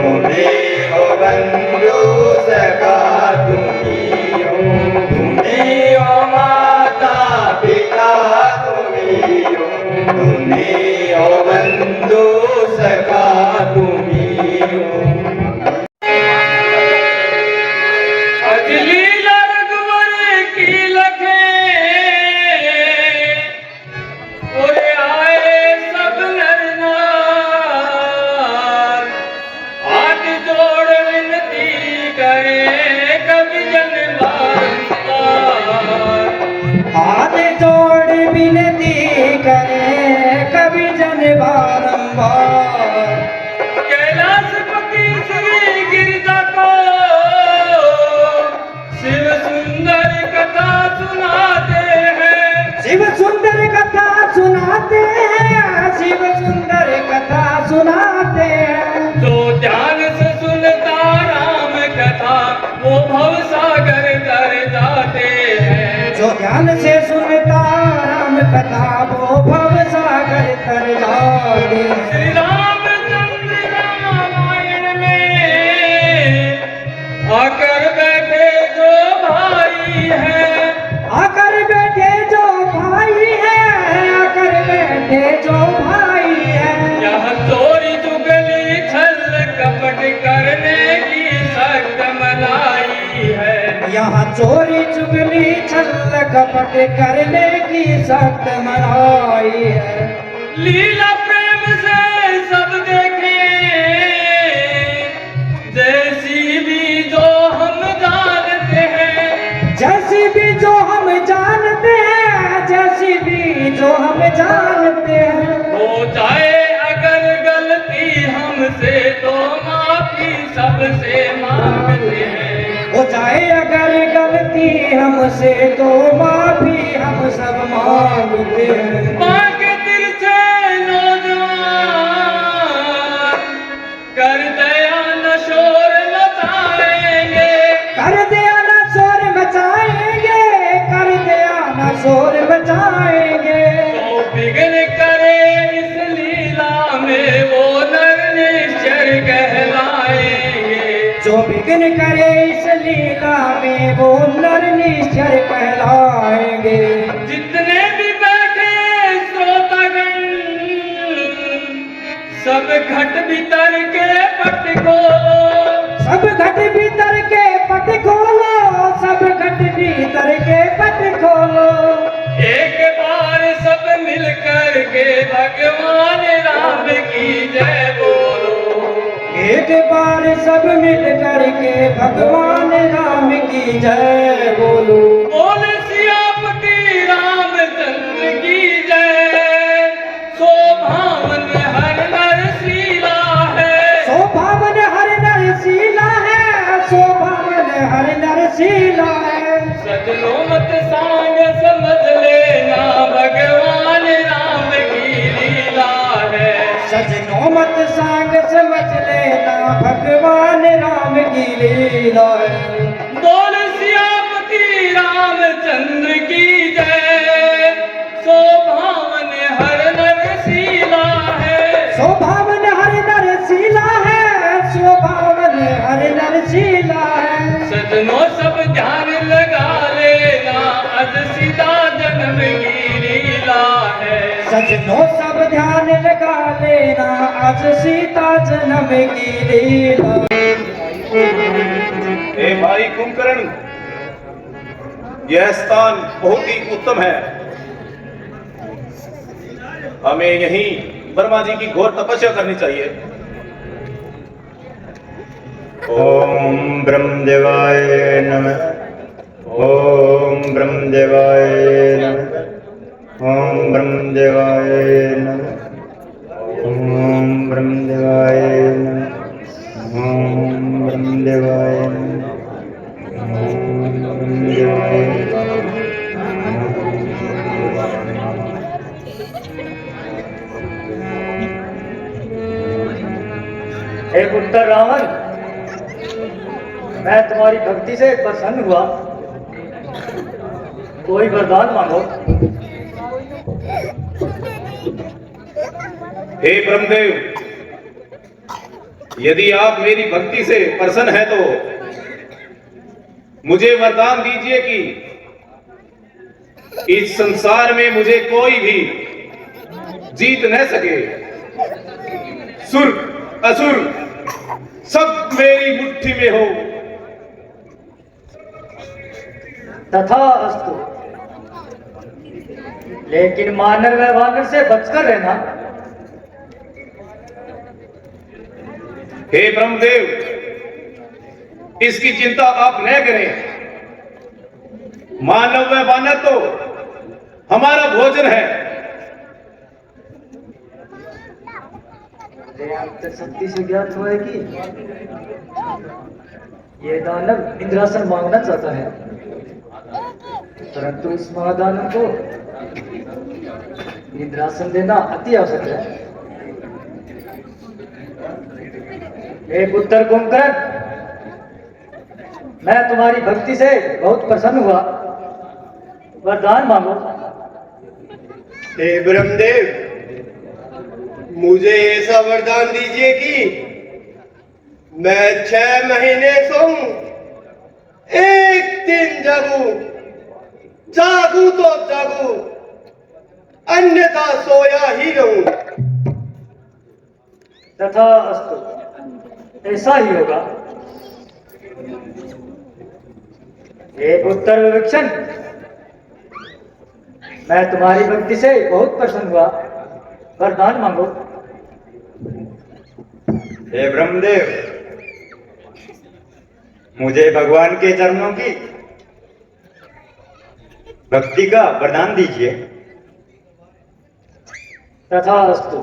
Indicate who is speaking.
Speaker 1: तुम्ही हो बंधु सखा तुम्ही हो, तुम्ही हो माता पिता तुम्ही हो, तुम्ही हो बंधु सखा तुम्ही हो।
Speaker 2: अजली रघुवर की लखे और आए सब नर नार, हाथ जोड़ विनती करे कवि जन बारंबार,
Speaker 3: हाथ जोड़ विनती करे कवि जन बारंबार।
Speaker 2: कैलाशपति श्री गिरिजा को शिव सुंदर कथा सुनाते हैं,
Speaker 3: शिव सुंदर कथा सुनाते हैं, शिव सुंदर कथा सुनाते हैं।
Speaker 2: जो ध्यान से सुनता राम कथा वो भव सागर तर जाते हैं,
Speaker 3: जो ध्यान से सुनता राम कथा वो भव सागर तर जाते हैं।
Speaker 2: श्री रामचंद्र रामायण में आकर बैठे जो भाई है,
Speaker 3: आकर बैठे जो भाई है, आकर बैठे जो भाई है।
Speaker 2: यह चोरी चुगली छल कपट करने की सख्त मनाही है,
Speaker 3: यहाँ चोरी चुगली छल कपट करने की सख्त मनाही है।
Speaker 2: लीला प्रेम से सब देखे जैसी भी जो हम जानते हैं,
Speaker 3: जैसी भी जो हम जानते हैं, जैसी भी जो हम जानते हैं।
Speaker 2: हो जाए अगर गलती हमसे तो माफी सबसे मांगते हैं,
Speaker 3: हो जाए अगर गलती हमसे तो माफी हम सब मांगते हैं।
Speaker 2: बांके तिरछे नौजवान कर दया न शोर मचाएंगे,
Speaker 3: कर दिया ना शोर मचाएंगे, कर दिया ना शोर मचाएंगे।
Speaker 2: तो विघ्न करे इस लीला में वो नर निश्चर कहलाएंगे,
Speaker 3: जो विघ्न करे इस लीला में वो नर निश्चर कहलाएंगे।
Speaker 2: जितने भी बैठे श्रोतागण सब घट भीतर के पट खोलो,
Speaker 3: सब घट भीतर के पट खोलो, सब घट भीतर के पट खोलो।
Speaker 2: एक बार सब मिल कर के भगवान राम की जय बोलो,
Speaker 3: एक बार सब मिल कर के भगवान राम की जय बोलो।
Speaker 2: बोल सियापति रामचंद्र की जय, शोभावन हर नरसीला है,
Speaker 3: शोभावन हर नरसीला है, शोभावन हर नरसीला है।
Speaker 2: सजनो मत सांग समझ लेना भगवान राम की लीला है,
Speaker 3: सजनो मत सांग समझ लेना भगवान राम की लीला है।
Speaker 2: बोल सियापति रामचंद्र की जय, शोभावन हर नरसीला है,
Speaker 3: शोभावन हर नरसीला है, शोभावन हर नरसीला है।
Speaker 2: सजनो सब ध्यान लगा लेना अज सीता जन्म की लीला है,
Speaker 3: सजनो सब ध्यान लगा लेना आज सीता जन्म की लीला।
Speaker 4: हे भाई कुंभकर्ण, यह स्थान बहुत ही उत्तम है। हमें यहीं ब्रह्मा जी की घोर तपस्या करनी चाहिए।
Speaker 1: ओम ब्रह्मदेवाय नमः, ओम ब्रह्मदेवाय नमः, ओम ब्रह्मदेवाय नमः, ओम ब्रह्मदेवाय नमः, ओम ब्रह्मदेवाय नमः, ओम ब्रह्मदेवाय नमः।
Speaker 5: हे पुत्र रावण, मैं तुम्हारी भक्ति से प्रसन्न हुआ, कोई वरदान मांगो।
Speaker 4: हे ब्रह्मदेव, यदि आप मेरी भक्ति से प्रसन्न हैं तो मुझे वरदान दीजिए कि इस संसार में मुझे कोई भी जीत न सके। सुर असुर सब मेरी मुट्ठी में हो।
Speaker 5: तथा अस्तु। लेकिन मानव व वानर से बचकर रहना।
Speaker 4: हे ब्रह्मदेव, इसकी चिंता आप न करें। मानव व वानर तो हमारा भोजन है।
Speaker 5: शक्ति से ज्ञात हुआ है कि ये दानव इंद्रासन मांगना चाहता है, परंतु इस महादानव को इंद्रासन देना अति आवश्यक है। हे पुत्र कुंभकर्ण, मैं तुम्हारी भक्ति से बहुत प्रसन्न हुआ, वरदान मांगो।
Speaker 1: हे ब्रह्मदेव, मुझे ऐसा वरदान दीजिए कि मैं 6 महीने सोऊं, एक दिन जगूं, जागूं तो जागूं, अन्यथा सोया ही रहूं।
Speaker 5: तथा अस्तु, ऐसा ही होगा। हे पुत्र विवक्षण, मैं तुम्हारी भक्ति से बहुत प्रसन्न हुआ, वरदान मांगो।
Speaker 1: हे ब्रह्मदेव, मुझे भगवान के चरणों की भक्ति का वरदान दीजिए।
Speaker 5: तथा अस्तु।